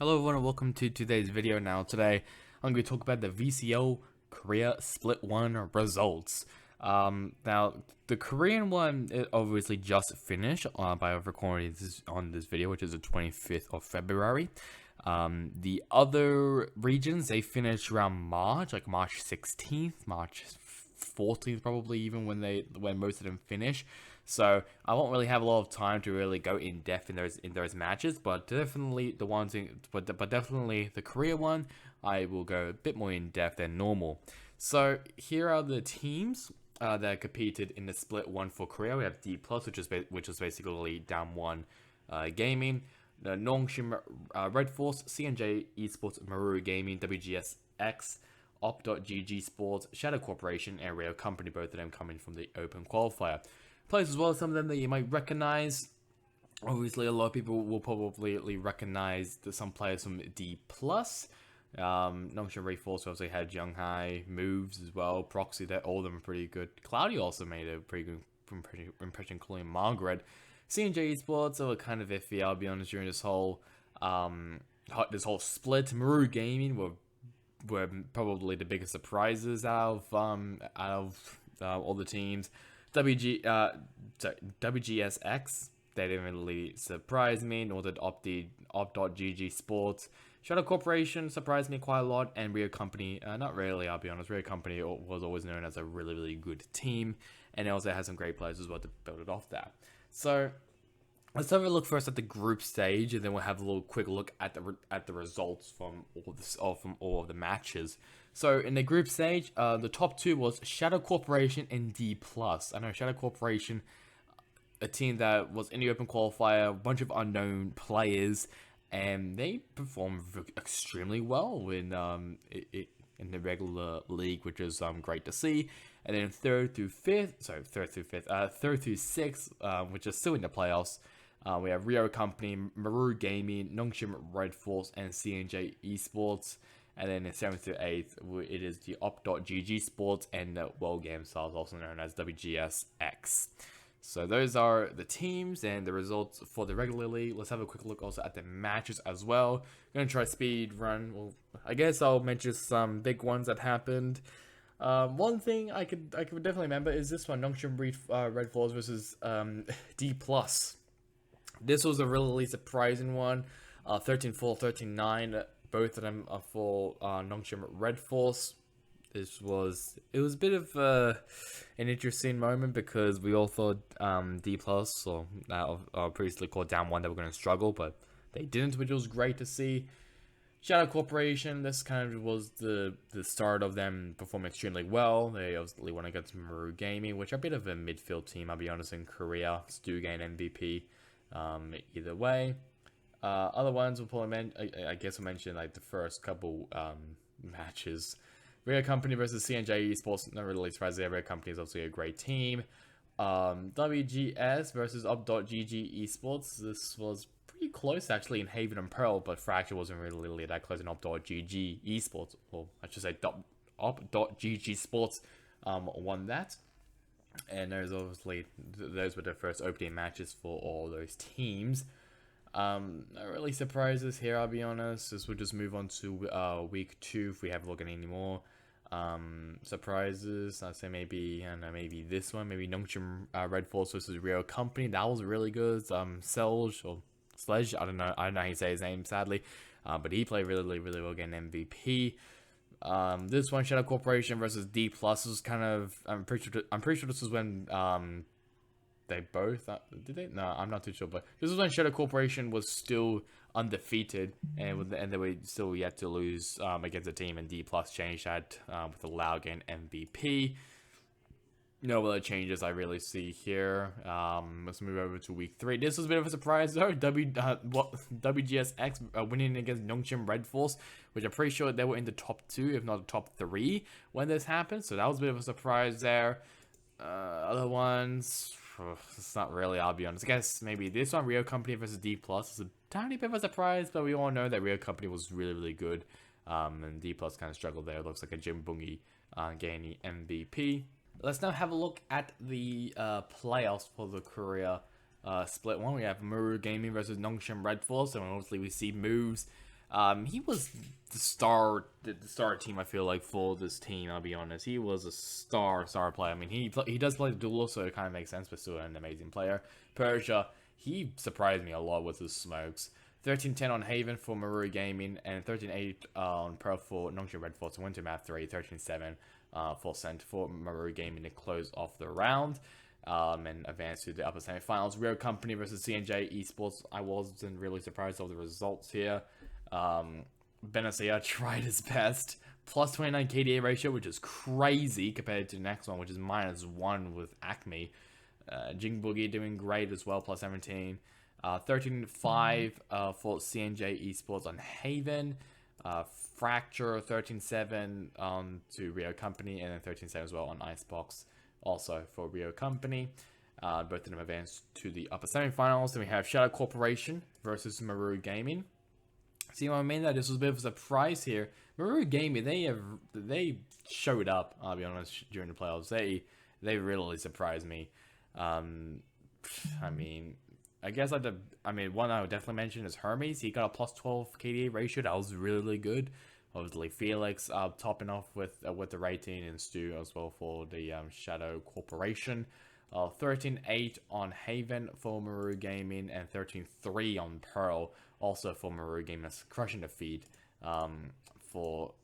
Hello everyone and welcome to today's video. Today I'm going to talk about the VCL Korea Split 1 results. Now the Korean one it obviously just finished by recording this on this video, which is the 25th of February. The other regions, they finished around March, like March 16th, March 14th probably, even when most of them finish. So I won't really have a lot of time to really go in depth in those matches, but definitely definitely the Korea one, I will go a bit more in depth than normal. So here are the teams that competed in the split one for Korea. We have D plus, which is basically down one gaming, the Nongshim Red Force, CNJ Esports, Maru Gaming, WGSX, Op.GG Sports, Shadow Corporation, and Rayo Company, both of them coming from the open qualifier. Players as well, some of them that you might recognize. Obviously, a lot of people will probably recognize some players from D plus. Nongshim Red Force also had Young Hai moves as well. Proxy, that all of them are pretty good. Cloudy also made a pretty good impression, including Margaret. CNJ Esports are kind of iffy, I'll be honest, during this whole split. Maru Gaming were probably the biggest surprises out of all the teams. WGSX, they didn't really surprise me, nor did Op.GG Sports. Shadow Corporation surprised me quite a lot, and Rio Company, not really, I'll be honest. Rio Company was always known as a really good team, and it also has some great players as well to build it off that. So let's have a look first at the group stage, and then we'll have a little quick look at the results from all of the matches. So in the group stage, the top two was Shadow Corporation and D plus. I know Shadow Corporation, a team that was in the open qualifier, a bunch of unknown players, and they performed extremely well in the regular league, which is great to see. And then third through sixth, which is still in the playoffs. We have Rio Company, Maru Gaming, Nongshim Red Force, and CNJ Esports. And then in 7th to 8th, it is the Op.GG Sports and the World Game Stars, also known as WGSX. So those are the teams and the results for the regular league. Let's have a quick look also at the matches as well. I'm going to try speed run. Well, I guess I'll mention some big ones that happened. One thing I could definitely remember is this one, Nongshim Red Force versus D plus. This was a really surprising one. 13-4, 13-9. Both of them are for Nongshim Red Force. It was a bit of an interesting moment because we all thought D plus, or previously called Down One, they were going to struggle, but they didn't, which was great to see. Shadow Corporation, this kind of was the start of them performing extremely well. They obviously went against Maru Gaming, which are a bit of a midfield team, I'll be honest, in Korea. Stu gained MVP. Either way. Other ones we'll probably I guess we'll mention like the first couple matches. Rio Company versus CNJ Esports, not really surprised there. Rio Company is obviously a great team. WGS versus Op.GG Esports. This was pretty close actually in Haven and Pearl, but Fracture wasn't really that close in Op.GG Esports. Or I should say Op.GG Sports won that. And those were the first opening matches for all those teams. Not really surprises here, I'll be honest. This will just move on to week 2 if we have a look at any more surprises. I'd say maybe, I don't know, maybe this one, maybe Nongshim Red Force versus Rio Company. That was really good. Selj or Sledge, I don't know how you say his name, sadly, but he played really well, getting MVP. This one, Shadow Corporation versus D plus, was kind of, I'm pretty sure this was when they both did they? No, I'm not too sure, but this was when Shadow Corporation was still undefeated and they were still yet to lose against a team, and D plus changed that with a Lao gain MVP. No other changes I really see here. Let's move over to week 3. This was a bit of a surprise though. WGSX winning against Nongshim Red Force, which I'm pretty sure they were in the top 2, if not the top 3, when this happened. So that was a bit of a surprise there. Other ones, it's not really, I'll be honest. I guess maybe this one, Rio Company versus D plus, is a tiny bit of a surprise, but we all know that Rio Company was really good. And D plus kind of struggled there. It looks like a Jim Bungie gaining MVP. Let's now have a look at the playoffs for the Korea split one. We have Maru Gaming versus Nongshim Red Force, and obviously we see moves He was the star team. I feel like for this team, I'll be honest, he was a star player. I mean, he does play the duel, so it kind of makes sense, but still an amazing player. Persia, he surprised me a lot with his smokes. 13-10 on Haven for Maru Gaming, and 13-8 on Pearl for Nongshim Red Force to win to map 3, 13-7 for Cent for Maru Gaming to close off the round. And advance to the upper semifinals. Rio Company versus CNJ Esports. I wasn't really surprised of the results here. Benazia tried his best. Plus 29 KDA ratio, which is crazy compared to the next one, which is -1 with Acme. Jing Boogie doing great as well, plus 17. 13-5 for CNJ Esports on Haven. Fracture 13-7 to Rio Company, and then 13-7 as well on Icebox, also for Rio Company. Both of them advanced to the upper semifinals. Then we have Shadow Corporation versus Maru Gaming. See what I mean? That this was a bit of a surprise here. Maru Gaming, they showed up. I'll be honest, during the playoffs, they really surprised me. I mean, I guess one I would definitely mention is Hermes. He got a plus 12 KDA ratio. That was really good. Obviously, Felix topping off with the rating, and Stu as well for the Shadow Corporation. 13-8 on Haven for Maru Gaming, and 13-3 on Pearl, also for Maru Gaming. That's crushing the feed for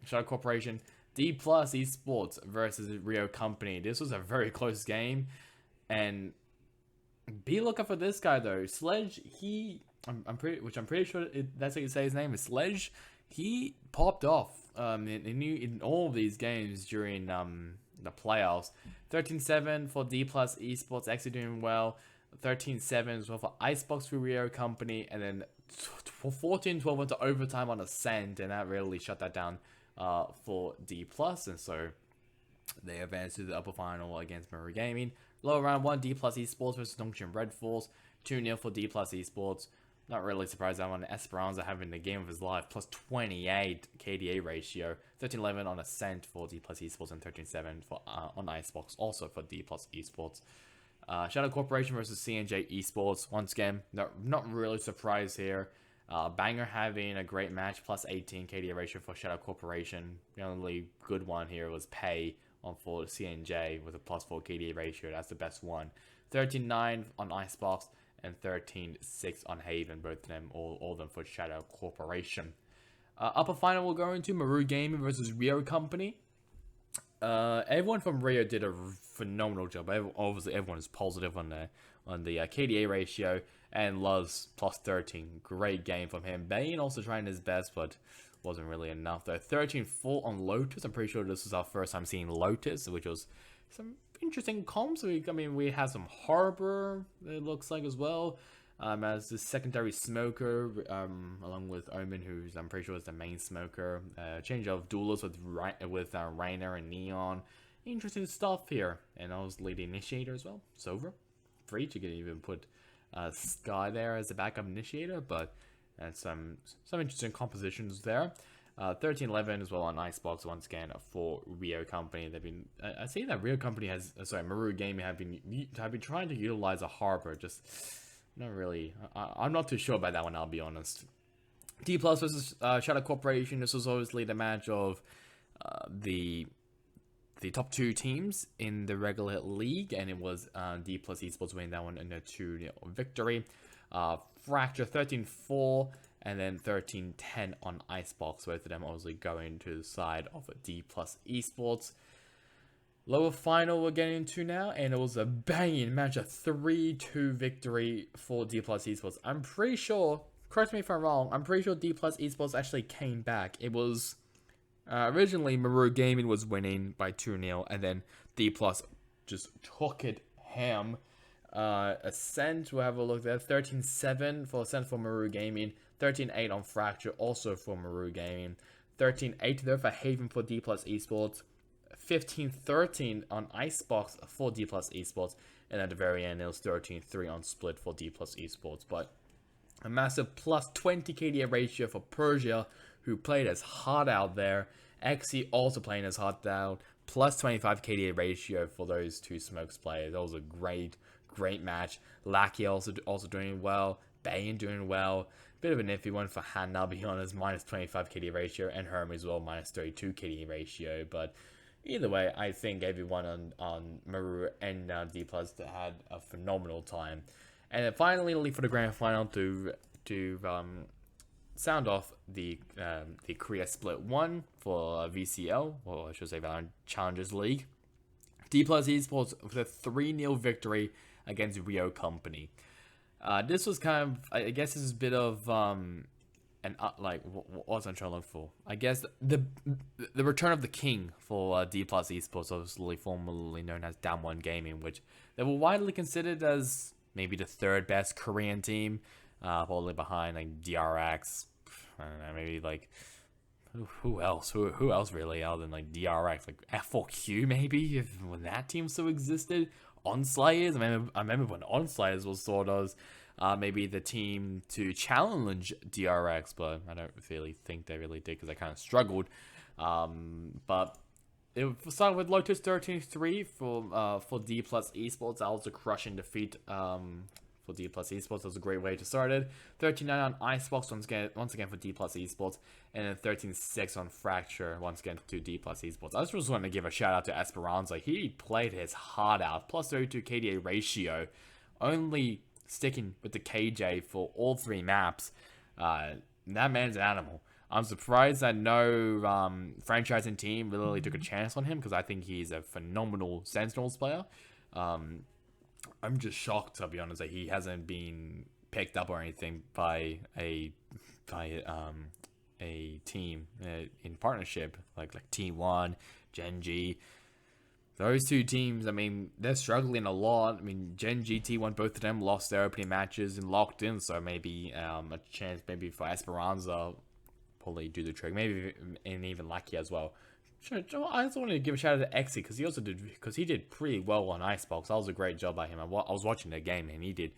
Shadow Corporation. D Plus Esports versus Rio Company. This was a very close game, and be looking for this guy though. Sledge, I'm pretty sure that's how you say his name is Sledge. He popped off in all of these games during the playoffs. 13-7 for D Plus Esports, actually doing well. 13-7 as well for Icebox for Rio Company, and then 14-12 went to overtime on Ascent, and that really shut that down for D Plus, and so they advanced to the upper final against Maru Gaming. Lower round 1, D Plus Esports versus Nongshim Red Force, 2-0 for D Plus Esports. Not really surprised that one. Esperanza having the game of his life, plus 28 KDA ratio. 13-11 on Ascent for D Plus Esports, and 13-7 for on Icebox, also for D Plus Esports. Shadow Corporation versus CNJ Esports. Once again, not really surprised here. Banger having a great match, plus 18 KDA ratio for Shadow Corporation. The only good one here was Pei for CNJ with a plus 4 KDA ratio. That's the best one. 13-9 on Icebox, and 13-6 on Haven. Both of them, all of them for Shadow Corporation. Upper final will go into Maru Gaming versus Rio Company. Everyone from Rio did a phenomenal job. Obviously, everyone is positive on the KDA ratio, and Luz plus 13. Great game from him. Bane also trying his best, but wasn't really enough though. 13-4 on Lotus. I'm pretty sure this was our first time seeing Lotus, which was some interesting comps. We had some Harbor, it looks like, as well, as the secondary smoker, along with Omen, who's I'm pretty sure is the main smoker. Change of duelists with Rainer and Neon. Interesting stuff here. And obviously the initiator as well, Sova. Free to even put Sky there as a backup initiator, but some interesting compositions there. 13-11 as well on Icebox once again for Rio Company. They've been, I see that Rio Company has, Maru Gaming have been trying to utilize a Harbor, just not really. I'm not too sure about that one, I'll be honest. D Plus versus Shadow Corporation. This was obviously the match of the top two teams in the regular league, and it was D Plus Esports winning that one in a 2-0 victory. Fracture 13-4. And then 13-10 on Icebox. Both of them obviously going to the side of D Plus Esports. Lower final we're getting into now, and it was a banging match, a 3-2 victory for D Plus Esports. I'm pretty sure, correct me if I'm wrong, I'm pretty sure D Plus Esports actually came back. It was originally Maru Gaming was winning by 2-0, and then D Plus just took it ham. Ascent, we'll have a look there. 13-7 for Ascent for Maru Gaming. 13-8 on Fracture, also for Maru Gaming. 13-8 there for Haven for D Plus Esports. 15-13 on Icebox for D Plus Esports. And at the very end, it was 13-3 on Split for D Plus Esports. But a massive plus 20 KDA ratio for Persia, who played his heart out there. Xe also playing his heart out. Plus 25 KDA ratio for those two Smokes players. That was a great match. Lackey also doing well. Bane doing well. Bit of an iffy one for Han, I'll be honest, minus 25 KD ratio, and Herm as well, minus 32 KD ratio. But either way, I think everyone on Maru and D Plus had a phenomenal time. And then finally, for the grand final to sound off the Korea Split 1 for VCL, or I should say Valorant Challengers League. D Plus Esports with a 3-0 victory against Rio Company. This was kind of, I guess this is a bit of like what was I trying to look for? I guess the return of the king for D Plus Esports, obviously formerly known as Damwon Gaming, which they were widely considered as maybe the 3rd best Korean team, probably behind like DRX. I don't know, maybe like who else? Who else really other than like DRX, like F4Q maybe, if when that team still existed. Onslayers, I remember when Onslayers was sort of maybe the team to challenge DRX, but I don't really think they really did because they kind of struggled. But it started with Lotus 13-3 for D Plus Esports. That was a crushing defeat for D Plus Esports. That was a great way to start it. 13-9 on Icebox once again for D Plus Esports, and then 13-6 on Fracture once again to D Plus Esports. I just wanted to give a shout out to Esperanza. He played his heart out. Plus 32 KDA ratio, only sticking with the KJ for all 3 maps. That man's an animal. I'm surprised that no franchising team really took a chance on him, because I think he's a phenomenal Sentinels player. I'm just shocked, to be honest, that he hasn't been picked up or anything by a team in partnership like T1, Gen.G. Those 2 teams, I mean, they're struggling a lot. I mean, Gen.G, T1, both of them lost their opening matches and locked in, so maybe a chance maybe for Esperanza probably do the trick, maybe, and even Lucky as well. Sure, I also wanted to give a shout out to Exy because he did pretty well on Icebox. That was a great job by him. I was watching the game and he did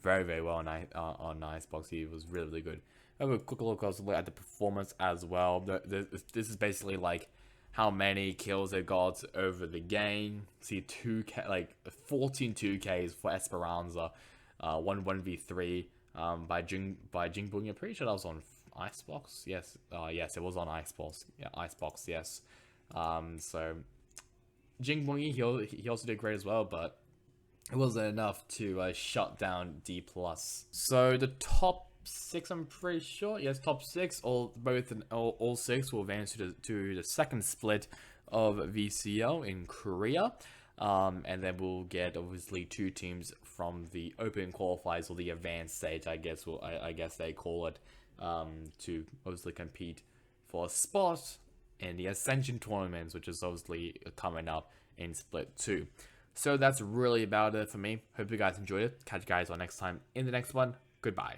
very, very well on Icebox. He was really, really good. Have a quick look also at the performance as well. This is basically like how many kills they got over the game. See 2K, like 14 2Ks for Esperanza, 1v3 by Jingbung. I'm pretty sure that was on Icebox. Yes, yes, it was on Icebox. Yeah, Icebox. Yes. So Jingbung, he also did great as well, but it wasn't enough to shut down D Plus. So the top 6, I'm pretty sure, yes, top 6, all 6 will advance to the second split of VCL in Korea. And then we'll get obviously 2 teams from the open qualifiers, or the advanced stage, I guess they call it, to obviously compete for a spot in the Ascension tournaments, which is obviously coming up in Split 2. So that's really about it for me. Hope you guys enjoyed it. Catch you guys on next time in the next one. Goodbye.